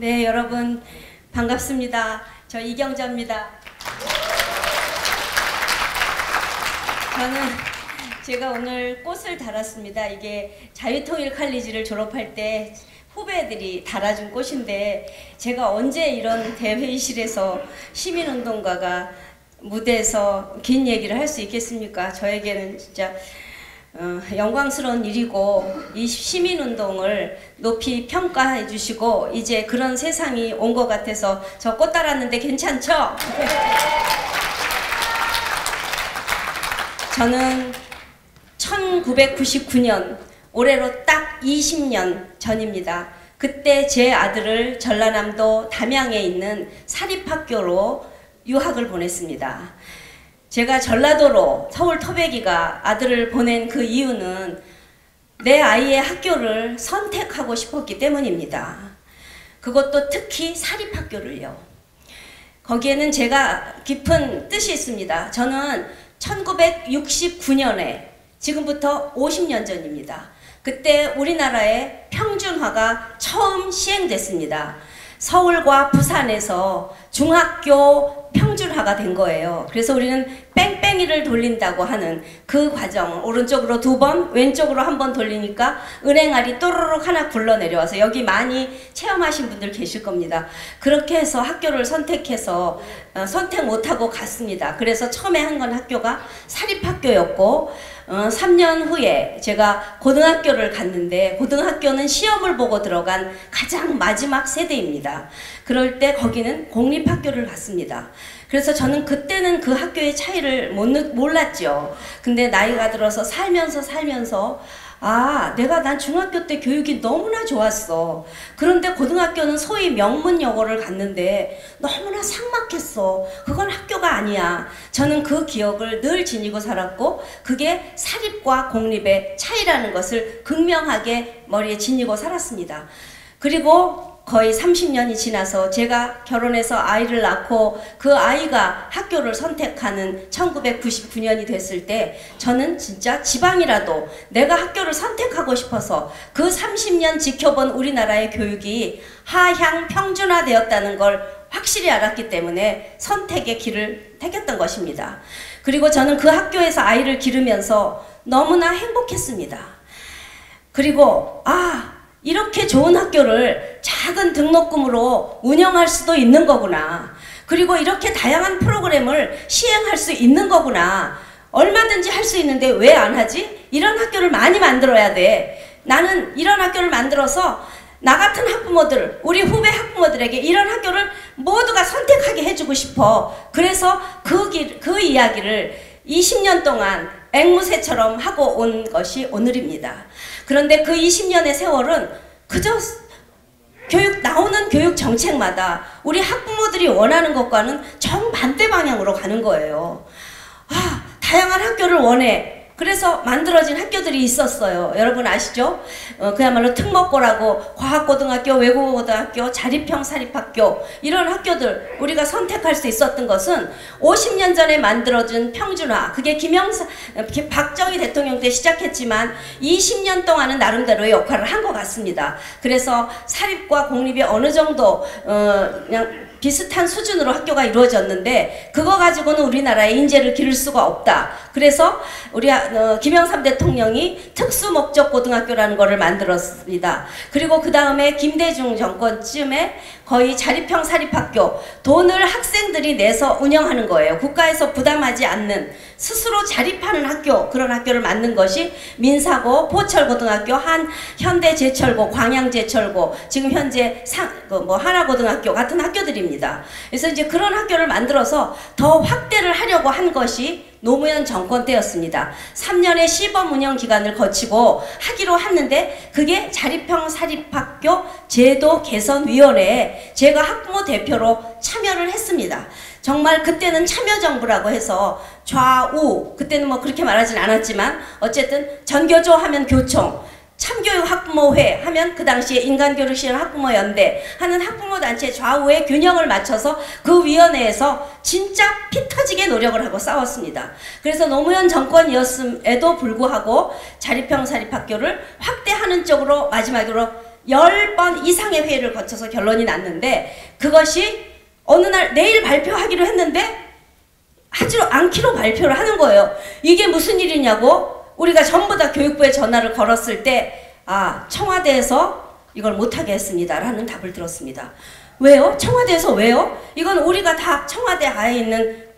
네, 여러분 반갑습니다. 저 이경자입니다. 제가 오늘 꽃을 달았습니다. 이게 자유통일 칼리지를 졸업할 때 후배들이 달아준 꽃인데, 제가 언제 이런 대회의실에서 시민운동가가 무대에서 긴 얘기를 할 수 있겠습니까? 저에게는 진짜 영광스러운 일이고, 이 시민운동을 높이 평가해 주시고 이제 그런 세상이 온 것 같아서 저 꽃 달았는데 괜찮죠? 저는 1999년, 올해로 딱 20년 전입니다. 그때 제 아들을 전라남도 담양에 있는 사립학교로 유학을 보냈습니다. 제가 전라도로 서울 토백이가 아들을 보낸 그 이유는 내 아이의 학교를 선택하고 싶었기 때문입니다. 그것도 특히 사립학교를요. 거기에는 제가 깊은 뜻이 있습니다. 저는 1969년에, 지금부터 50년 전입니다. 그때 우리나라에 평준화가 처음 시행됐습니다. 서울과 부산에서 중학교 평준화가 된 거예요. 그래서 우리는 뺑뺑이를 돌린다고 하는 그 과정, 오른쪽으로 2번, 왼쪽으로 1번 돌리니까 은행알이 또르륵 하나 굴러 내려와서, 여기 많이 체험하신 분들 계실 겁니다. 그렇게 해서 학교를 선택해서 선택 못하고 갔습니다. 그래서 처음에 한 건 학교가 사립학교였고, 3년 후에 제가 고등학교를 갔는데, 고등학교는 시험을 보고 들어간 가장 마지막 세대입니다. 그럴 때 거기는 공립학교를 갔습니다. 그래서 저는 그때는 그 학교의 차이를 몰랐죠. 근데 나이가 들어서 살면서 난 중학교 때 교육이 너무나 좋았어. 그런데 고등학교는 소위 명문여고를 갔는데 너무나 삭막했어. 그건 학교가 아니야. 저는 그 기억을 늘 지니고 살았고, 그게 사립과 공립의 차이라는 것을 극명하게 머리에 지니고 살았습니다. 그리고 거의 30년이 지나서 제가 결혼해서 아이를 낳고 그 아이가 학교를 선택하는 1999년이 됐을 때, 저는 진짜 지방이라도 내가 학교를 선택하고 싶어서 그 30년 지켜본 우리나라의 교육이 하향 평준화되었다는 걸 확실히 알았기 때문에 선택의 길을 택했던 것입니다. 그리고 저는 그 학교에서 아이를 기르면서 너무나 행복했습니다. 그리고 이렇게 좋은 학교를 작은 등록금으로 운영할 수도 있는 거구나. 그리고 이렇게 다양한 프로그램을 시행할 수 있는 거구나. 얼마든지 할 수 있는데 왜 안 하지? 이런 학교를 많이 만들어야 돼. 나는 이런 학교를 만들어서 나 같은 학부모들, 우리 후배 학부모들에게 이런 학교를 모두가 선택하게 해주고 싶어. 그래서 그 이야기를 20년 동안 앵무새처럼 하고 온 것이 오늘입니다. 그런데 그 20년의 세월은 그저 나오는 교육 정책마다 우리 학부모들이 원하는 것과는 정반대 방향으로 가는 거예요. 다양한 학교를 원해. 그래서 만들어진 학교들이 있었어요. 여러분 아시죠? 그야말로 특목고라고, 과학고등학교, 외국어고등학교, 자립형 사립학교, 이런 학교들 우리가 선택할 수 있었던 것은 50년 전에 만들어진 평준화, 그게 박정희 대통령 때 시작했지만 20년 동안은 나름대로의 역할을 한 것 같습니다. 그래서 사립과 공립이 어느 정도 그냥 비슷한 수준으로 학교가 이루어졌는데, 그거 가지고는 우리나라의 인재를 기를 수가 없다. 그래서 우리 김영삼 대통령이 특수목적고등학교라는 거를 만들었습니다. 그리고 그 다음에 김대중 정권쯤에 거의 자립형 사립학교, 돈을 학생들이 내서 운영하는 거예요. 국가에서 부담하지 않는, 스스로 자립하는 학교, 그런 학교를 만든 것이 민사고, 포철고등학교, 현대제철고, 광양제철고, 지금 현재 하나고등학교 같은 학교들입니다. 그래서 이제 그런 학교를 만들어서 더 확대를 하려고 한 것이 노무현 정권 때였습니다. 3년의 시범 운영 기간을 거치고 하기로 했는데, 그게 자립형 사립학교 제도 개선위원회에 제가 학부모 대표로 참여를 했습니다. 정말 그때는 참여정부라고 해서 좌우, 그때는 그렇게 말하진 않았지만 어쨌든 전교조 하면 교총, 참교육 학부모회 하면 그 당시에 인간교육 실현 학부모연대 하는 학부모단체 좌우의 균형을 맞춰서 그 위원회에서 진짜 피 터지게 노력을 하고 싸웠습니다. 그래서 노무현 정권이었음에도 불구하고 자립형 사립학교를 확대하는 쪽으로 마지막으로 10번 이상의 회의를 거쳐서 결론이 났는데 그것이 어느 날 내일 발표하기로 했는데 하지 않기로 발표를 하는 거예요. 이게 무슨 일이냐고 우리가 전부 다 교육부에 전화를 걸었을 때 청와대에서 이걸 못하게 했습니다 라는 답을 들었습니다. 왜요? 청와대에서 왜요? 이건 우리가 다 청와대 하에 있는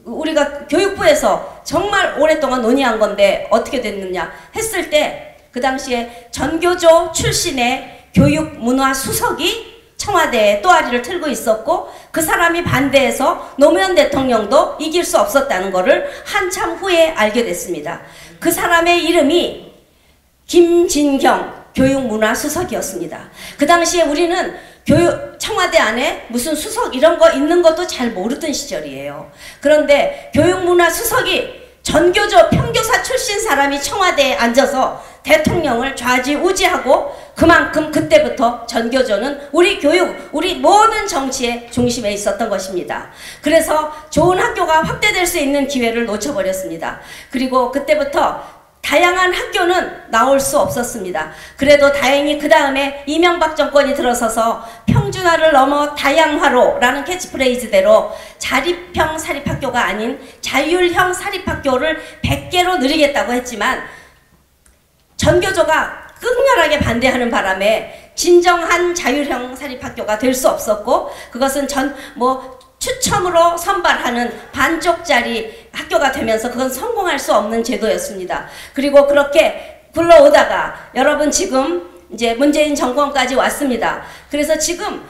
우리가 교육부에서 정말 오랫동안 논의한 건데 어떻게 됐느냐 했을 때 그 당시에 전교조 출신의 교육문화수석이 청와대에 또아리를 틀고 있었고 그 사람이 반대해서 노무현 대통령도 이길 수 없었다는 것을 한참 후에 알게 됐습니다. 그 사람의 이름이 김진경 교육문화수석이었습니다. 그 당시에 우리는 청와대 안에 무슨 수석 이런 거 있는 것도 잘 모르던 시절이에요. 그런데 교육문화수석이 전교조 평교사 출신 사람이 청와대에 앉아서 대통령을 좌지우지하고 그만큼 그때부터 전교조는 우리 교육, 우리 모든 정치의 중심에 있었던 것입니다. 그래서 좋은 학교가 확대될 수 있는 기회를 놓쳐버렸습니다. 그리고 그때부터 다양한 학교는 나올 수 없었습니다. 그래도 다행히 그 다음에 이명박 정권이 들어서서 평준화를 넘어 다양화로라는 캐치프레이즈대로 자립형 사립학교가 아닌 자율형 사립학교를 100개로 늘리겠다고 했지만 전교조가 끈결하게 반대하는 바람에 진정한 자율형 사립학교가 될 수 없었고 그것은 추첨으로 선발하는 반쪽짜리 학교가 되면서 그건 성공할 수 없는 제도였습니다. 그리고 그렇게 굴러오다가 여러분 지금 이제 문재인 정권까지 왔습니다. 그래서 지금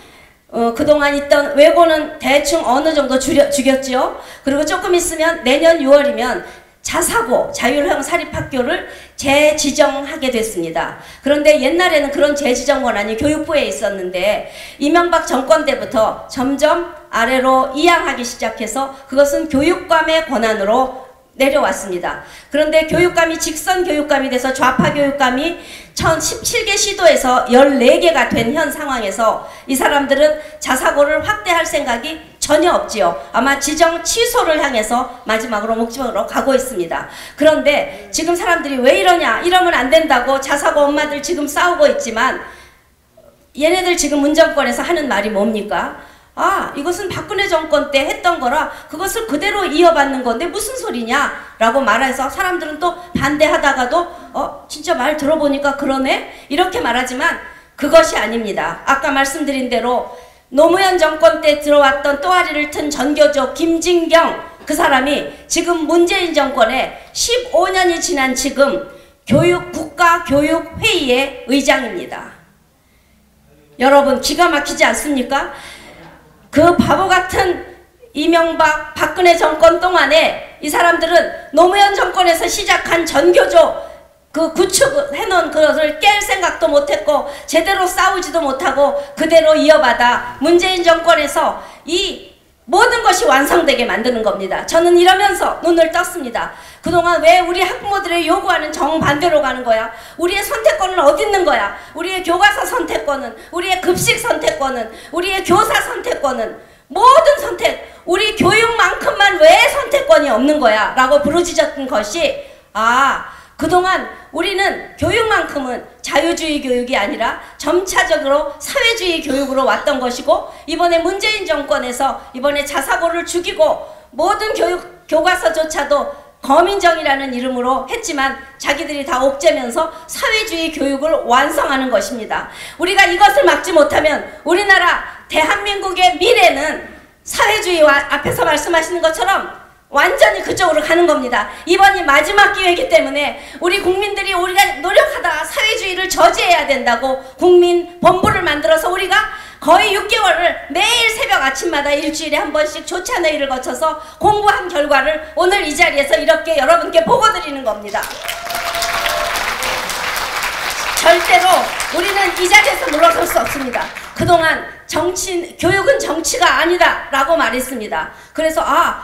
그동안 있던 외고는 대충 어느 정도 죽였죠. 그리고 조금 있으면 내년 6월이면 자사고 자율형 사립학교를 재지정하게 됐습니다. 그런데 옛날에는 그런 재지정 권한이 교육부에 있었는데 이명박 정권 때부터 점점 아래로 이양하기 시작해서 그것은 교육감의 권한으로 내려왔습니다. 그런데 교육감이 직선 교육감이 돼서 좌파 교육감이 17개 시도에서 14개가 된 현 상황에서 이 사람들은 자사고를 확대할 생각이 전혀 없지요. 아마 지정 취소를 향해서 마지막으로 목적으로 가고 있습니다. 그런데 지금 사람들이 왜 이러냐, 이러면 안 된다고 자사고 엄마들 지금 싸우고 있지만 얘네들 지금 문정권에서 하는 말이 뭡니까? 이것은 박근혜 정권 때 했던 거라 그것을 그대로 이어받는 건데 무슨 소리냐 라고 말해서 사람들은 또 반대하다가도 진짜 말 들어보니까 그러네 이렇게 말하지만 그것이 아닙니다. 아까 말씀드린 대로 노무현 정권 때 들어왔던 또아리를 튼 전교조 김진경 그 사람이 지금 문재인 정권에 15년이 지난 지금 국가교육회의의 의장입니다. 여러분 기가 막히지 않습니까? 그 바보 같은 이명박 박근혜 정권 동안에 이 사람들은 노무현 정권에서 시작한 전교조 그 구축해놓은 그것을 깰 생각도 못했고 제대로 싸우지도 못하고 그대로 이어받아 문재인 정권에서 이 모든 것이 완성되게 만드는 겁니다. 저는 이러면서 눈을 떴습니다. 그동안 왜 우리 학부모들의 요구하는 정반대로 가는 거야? 우리의 선택권은 어디 있는 거야? 우리의 교과서 선택권은, 우리의 급식 선택권은, 우리의 교사 선택권은, 모든 선택, 우리 교육만큼만 왜 선택권이 없는 거야? 라고 부르짖었던 것이 그동안 우리는 교육만큼은 자유주의 교육이 아니라 점차적으로 사회주의 교육으로 왔던 것이고 이번에 문재인 정권에서 이번에 자사고를 죽이고 모든 교과서조차도 거민정이라는 이름으로 했지만 자기들이 다 옥죄면서 사회주의 교육을 완성하는 것입니다. 우리가 이것을 막지 못하면 우리나라 대한민국의 미래는 사회주의와 앞에서 말씀하시는 것처럼 완전히 그쪽으로 가는 겁니다. 이번이 마지막 기회이기 때문에 우리 국민들이 우리가 노력하다가 사회주의를 저지해야 된다고 국민 본부를 만들어서 우리가 거의 6개월을 매일 새벽 아침마다 일주일에 한 번씩 조찬회의를 거쳐서 공부한 결과를 오늘 이 자리에서 이렇게 여러분께 보고드리는 겁니다. 절대로 우리는 이 자리에서 물러설 수 없습니다. 그동안 교육은 정치가 아니다 라고 말했습니다. 그래서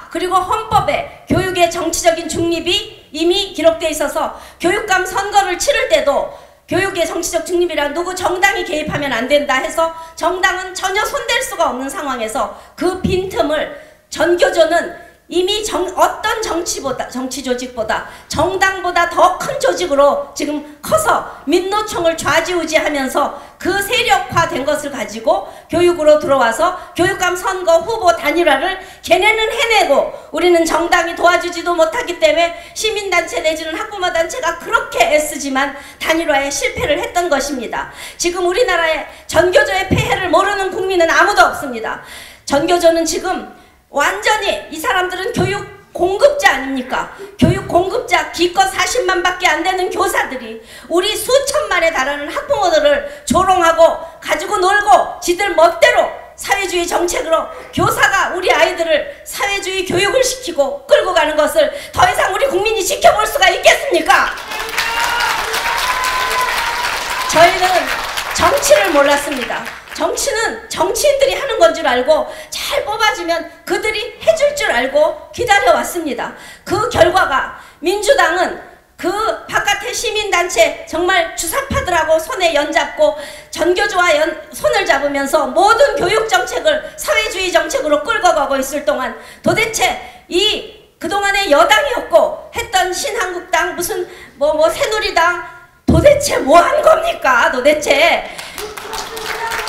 그리고 헌법에 교육의 정치적인 중립이 이미 기록되어 있어서 교육감 선거를 치를 때도 교육의 정치적 중립이란 누구 정당이 개입하면 안 된다 해서 정당은 전혀 손댈 수가 없는 상황에서 그 빈틈을 전교조는 이미 어떤 정치 조직보다 정당보다 더 큰 조직으로 지금 커서 민노총을 좌지우지하면서 그 세력화된 것을 가지고 교육으로 들어와서 교육감 선거 후보 단일화를 걔네는 해내고 우리는 정당이 도와주지도 못하기 때문에 시민단체 내지는 학부모단체가 그렇게 애쓰지만 단일화에 실패를 했던 것입니다. 지금 우리나라에 전교조의 폐해를 모르는 국민은 아무도 없습니다. 전교조는 지금 완전히 이 사람들은 교육 공급자 아닙니까? 교육 공급자 기껏 40만 밖에 안 되는 교사들이 우리 수천만에 달하는 학부모들을 조롱하고 가지고 놀고 지들 멋대로 사회주의 정책으로 교사가 우리 아이들을 사회주의 교육을 시키고 끌고 가는 것을 더 이상 우리 국민이 지켜볼 수가 있겠습니까? 저희는 정치를 몰랐습니다. 정치는 정치인들이 하는 건 줄 알고 잘 뽑아주면 그들이 해줄 줄 알고 기다려왔습니다. 그 결과가 민주당은 그 바깥의 시민단체 정말 주사파들하고 손에 연잡고 전교조와 손을 잡으면서 모든 교육정책을 사회주의 정책으로 끌고 가고 있을 동안 도대체 그동안의 여당이었고 했던 신한국당 무슨 새누리당 도대체 뭐 한 겁니까? 도대체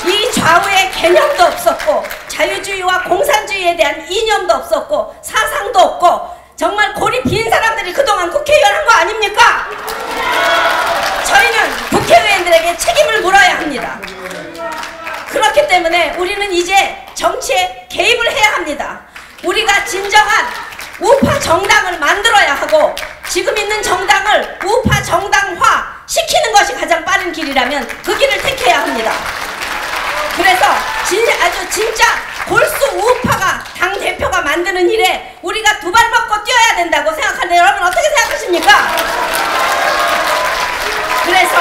이 좌우의 개념도 없었고 자유주의와 공산주의에 대한 이념도 없었고 사상도 없고 정말 골이 빈 사람들이 그동안 국회의원 한 거 아닙니까? 저희는 국회의원들에게 책임을 물어야 합니다. 그렇기 때문에 우리는 이제 정치에 개입을 해야 합니다. 우리가 진정한 우파 정당을 만들어야 하고 지금 있는 정당을 우파 정당화 시키는 것이 가장 빠른 길이라면 그 길을 택해야 합니다. 그래서 아주 진짜 골수 우파가 당대표가 만드는 일에 우리가 두 발 먹고 뛰어야 된다고 생각하는데 여러분 어떻게 생각하십니까? 그래서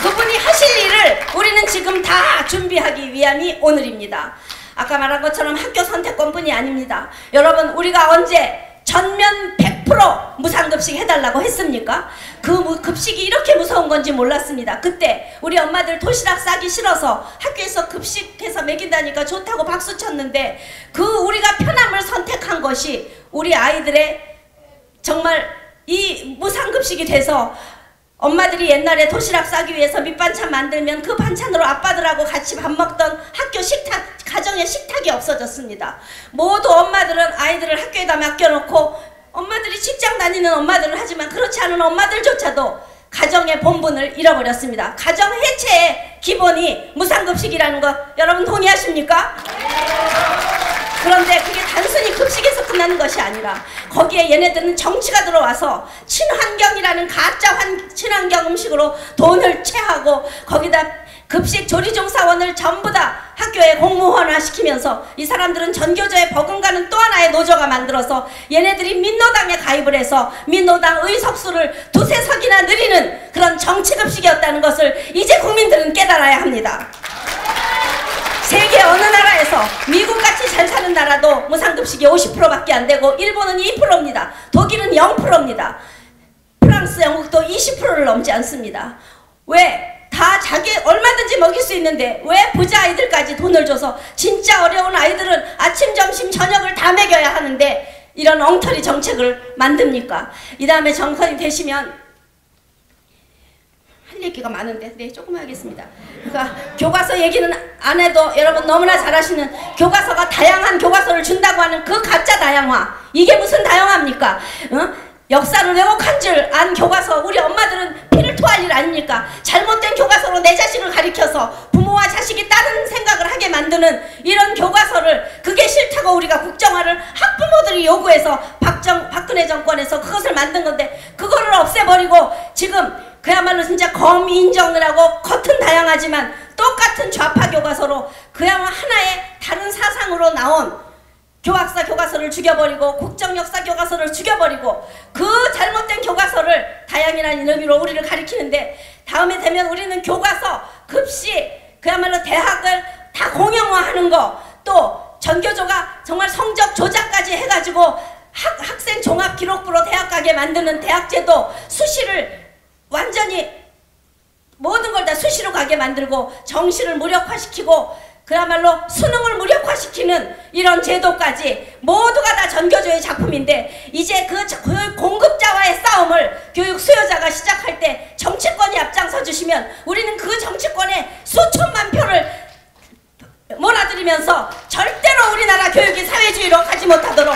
그분이 하실 일을 우리는 지금 다 준비하기 위함이 오늘입니다. 아까 말한 것처럼 학교 선택권뿐이 아닙니다. 여러분 우리가 언제 전면 100% 무상급식 해달라고 했습니까? 그 급식이 이렇게 무서운 건지 몰랐습니다. 그때 우리 엄마들 도시락 싸기 싫어서 학교에서 급식해서 먹인다니까 좋다고 박수 쳤는데 우리가 편함을 선택한 것이 우리 아이들의 정말 이 무상급식이 돼서 엄마들이 옛날에 도시락 싸기 위해서 밑반찬 만들면 그 반찬으로 아빠들하고 같이 밥 먹던 학교 식탁, 가정의 식탁이 없어졌습니다. 모두 엄마들은 아이들을 학교에다 맡겨놓고 엄마들이 직장 다니는 엄마들은 하지만 그렇지 않은 엄마들조차도 가정의 본분을 잃어버렸습니다. 가정 해체의 기본이 무상급식이라는 거 여러분 동의하십니까? 그런데 그게 단순히 급식에서 끝나는 것이 아니라 거기에 얘네들은 정치가 들어와서 친환경이라는 가짜 친환경 음식으로 돈을 채하고 거기다 급식 조리종사원을 전부 다 학교에 공무원화 시키면서 이 사람들은 전교조에 버금가는 또 하나의 노조가 만들어서 얘네들이 민노당에 가입을 해서 민노당 의석수를 두세 석이나 늘리는 그런 정치급식이었다는 것을 이제 국민들은 깨달아야 합니다. 세계 어느 나라에서 미국같이 잘 사는 나라도 무상급식이 50%밖에 안 되고 일본은 2%입니다. 독일은 0%입니다. 프랑스, 영국도 20%를 넘지 않습니다. 왜? 다 자기 얼마든지 먹일 수 있는데 왜 부자 아이들까지 돈을 줘서 진짜 어려운 아이들은 아침, 점심, 저녁을 다 먹여야 하는데 이런 엉터리 정책을 만듭니까? 이 다음에 정권이 되시면 할 얘기가 많은데 네 조금 하겠습니다. 그러니까 교과서 얘기는 안 해도 여러분 너무나 잘 아시는 교과서가 다양한 교과서를 준다고 하는 그 가짜 다양화, 이게 무슨 다양화입니까? 역사를 왜곡한 줄 안 교과서, 우리 엄마들은 피를 토할 일 아닙니까? 잘못된 교과서로 내 자식을 가리켜서 부모와 자식이 다른 생각을 하게 만드는 이런 교과서를, 그게 싫다고 우리가 국정화를 학부모들이 요구해서 박근혜 정권에서 그것을 만든 건데 그거를 없애버리고 지금 그야말로 진짜 검인정을 하고 겉은 다양하지만 똑같은 좌파 교과서로 그야말로 하나의 다른 사상으로 나온 교학사 교과서를 죽여버리고 국정역사 교과서를 죽여버리고 그 잘못된 교과서를 다양이라는 의미로 우리를 가리키는데, 다음에 되면 우리는 교과서, 급식, 그야말로 대학을 다 공영화하는 거, 또 전교조가 정말 성적 조작까지 해가지고 학생 종합 기록부로 대학 가게 만드는 대학제도, 수시를 완전히 모든 걸 다 수시로 가게 만들고 정시를 무력화시키고 그야말로 수능을 무력화시키는 이런 제도까지 모두가 다 전교조의 작품인데, 이제 그 교육 공급자와의 싸움을 교육 수요자가 시작할 때 정치권이 앞장서 주시면 우리는 그 정치권에 수천만 표를 몰아들이면서 절대로 우리나라 교육이 사회주의로 가지 못하도록